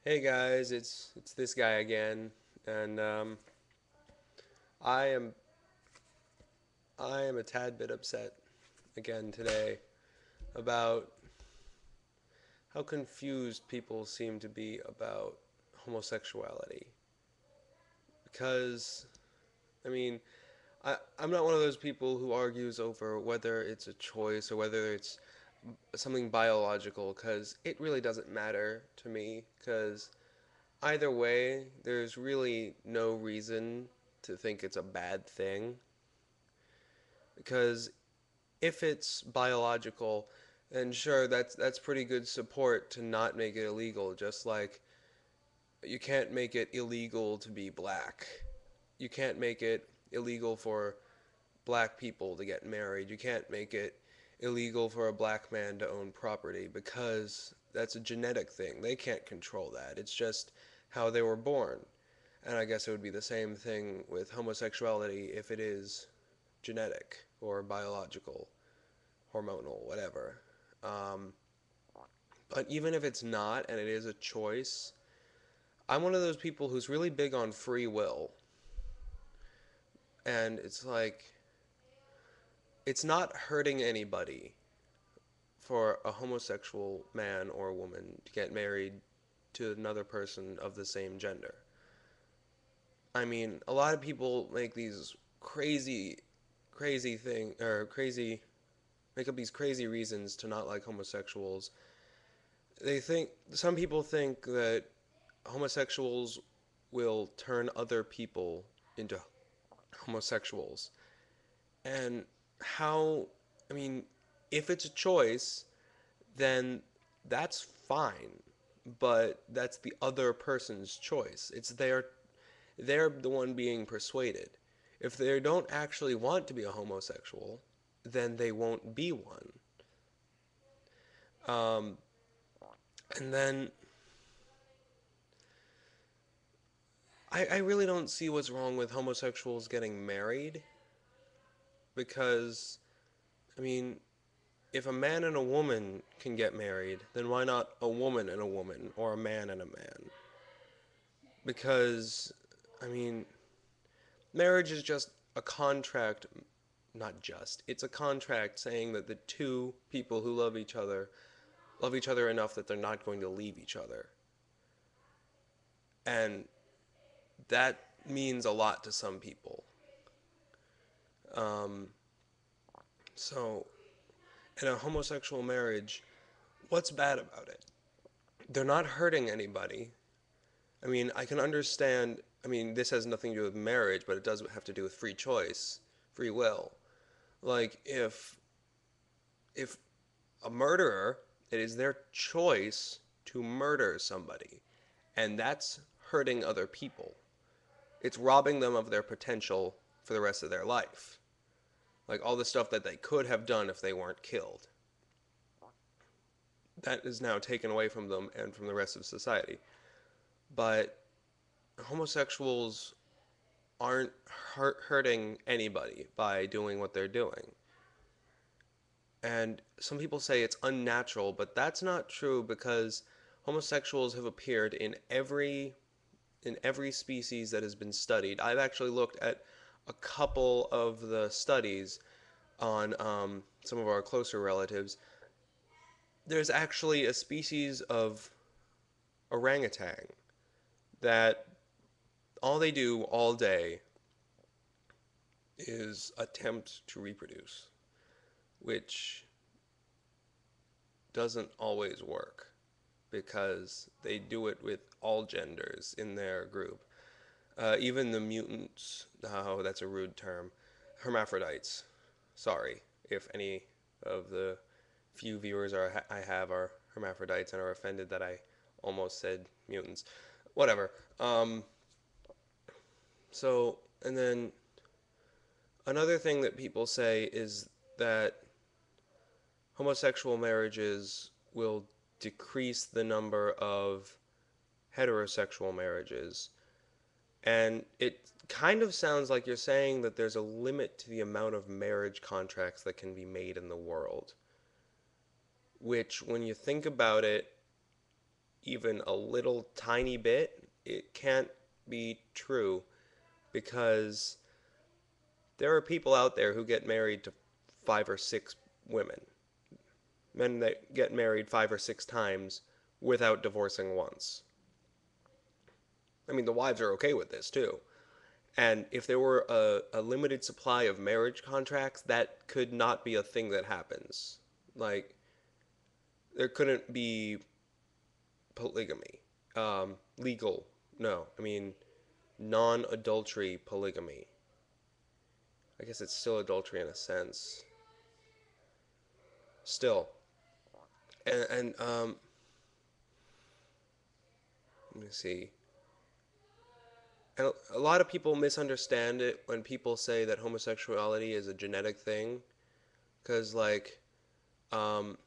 Hey guys, it's this guy again, and I am I am a tad bit upset again today about how confused people seem to be about homosexuality. Because I mean, I'm not one of those people who argues over whether it's a choice or whether it's something biological, because it really doesn't matter to me. Because either way, there's really no reason to think it's a bad thing. Because if it's biological, then sure, that's pretty good support to not make it illegal. Just like you can't make it illegal to be black. You can't make it illegal for black people to get married. You can't make it illegal for a black man to own property because that's a genetic thing. They can't control that. It's just how they were born. And I guess it would be the same thing with homosexuality if it is genetic or biological, hormonal, whatever. Um, but even if it's not and it is a choice, I'm one of those people who's really big on free will. And it's like, it's not hurting anybody for a homosexual man or woman to get married to another person of the same gender. I mean, a lot of people make these crazy, crazy thing or crazy make up these crazy reasons to not like homosexuals. Some people think that homosexuals will turn other people into homosexuals. And how, I mean, if it's a choice, then that's fine. But that's the other person's choice. They're the one being persuaded. If they don't actually want to be a homosexual, then they won't be one. Um, and then I really don't see what's wrong with homosexuals getting married because, I mean, if a man and a woman can get married, then why not a woman and a woman or a man and a man? Because, I mean, marriage is just a contract, not just, it's a contract saying that the two people who love each other enough that they're not going to leave each other. And that means a lot to some people. Um, so, in a homosexual marriage, what's bad about it? They're not hurting anybody. I mean, I can understand. I mean, this has nothing to do with marriage, but it does have to do with free choice, free will. Like if a murderer, it is their choice to murder somebody, and that's hurting other people. It's robbing them of their potential for the rest of their life. Like all the stuff that they could have done if they weren't killed. That is now taken away from them and from the rest of society. But homosexuals aren't hurting anybody by doing what they're doing. And some people say it's unnatural, but that's not true because homosexuals have appeared in every species that has been studied. I've actually looked at a couple of the studies on some of our closer relatives. There's actually a species of orangutan that all they do all day is attempt to reproduce, which doesn't always work because they do it with all genders in their group. Even the mutants, oh, that's a rude term, hermaphrodites. Sorry if any of the few viewers I have are hermaphrodites and are offended that I almost said mutants. Whatever. So, and then another thing that people say is that homosexual marriages will decrease the number of heterosexual marriages. And it kind of sounds like you're saying that there's a limit to the amount of marriage contracts that can be made in the world. Which, when you think about it, even a little tiny bit, it can't be true because there are people out there who get married to 5 or 6 women, men that get married 5 or 6 times without divorcing once. I mean, the wives are okay with this too. And if there were a limited supply of marriage contracts, that could not be a thing that happens. Like, there couldn't be polygamy. Legal. No, I mean, non adultery polygamy. I guess it's still adultery in a sense. Still. And let me see. And a lot of people misunderstand it when people say that homosexuality is a genetic thing, because like um,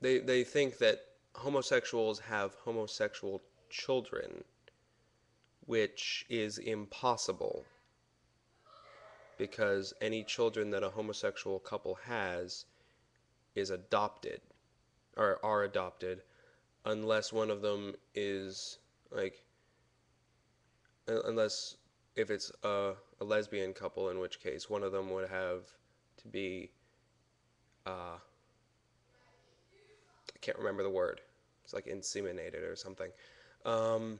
they think that homosexuals have homosexual children, which is impossible because any children that a homosexual couple has is adopted or are adopted unless one of them is like unless if it's a lesbian couple, in which case one of them would have to be I can't remember the word. It's like inseminated or something. Um,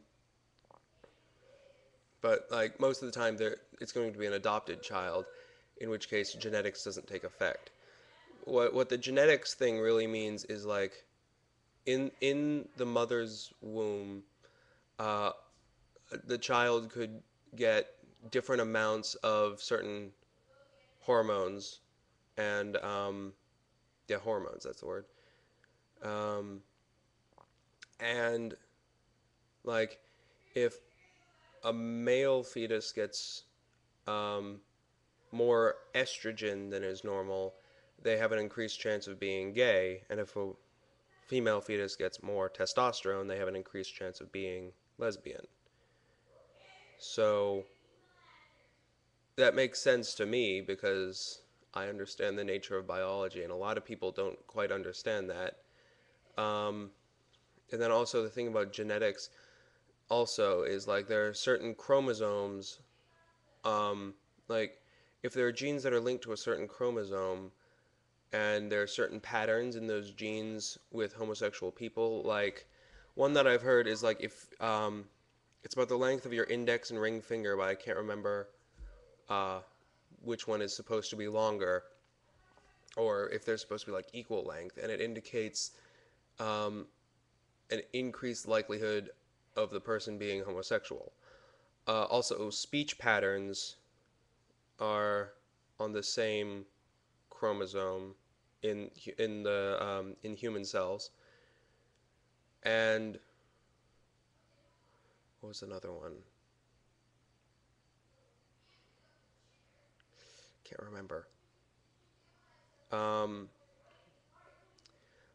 but like most of the time, it's going to be an adopted child, in which case genetics doesn't take effect. What the genetics thing really means is like in the mother's womb, uh, the child could get different amounts of certain hormones and yeah, hormones. That's the word. Um, and like if a male fetus gets um, more estrogen than is normal, they have an increased chance of being gay. And if a female fetus gets more testosterone, they have an increased chance of being lesbian. So that makes sense to me because I understand the nature of biology, and a lot of people don't quite understand that. Um, and then also the thing about genetics also is like there are certain chromosomes, um, like if there are genes that are linked to a certain chromosome, and there are certain patterns in those genes with homosexual people. Like one that I've heard is like if it's about the length of your index and ring finger, but I can't remember uh, which one is supposed to be longer, or if they're supposed to be like equal length, and it indicates um, an increased likelihood of the person being homosexual. Also, speech patterns are on the same chromosome in human cells. And what was another one? Can't remember. Um,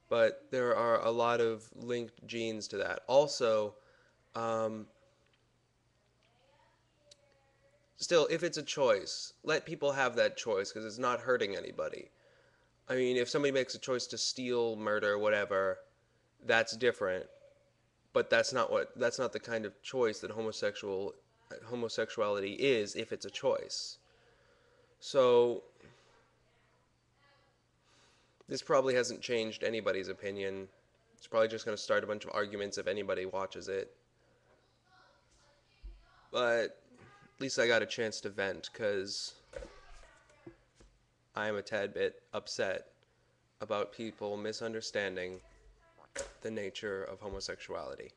but there are a lot of linked genes to that. Also, um, still, if it's a choice, let people have that choice because it's not hurting anybody. I mean, if somebody makes a choice to steal, murder, whatever, that's different. But that's not the kind of choice that homosexuality is if it's a choice. So this probably hasn't changed anybody's opinion. It's probably just going to start a bunch of arguments if anybody watches it. But at least I got a chance to vent because I am a tad bit upset about people misunderstanding the nature of homosexuality.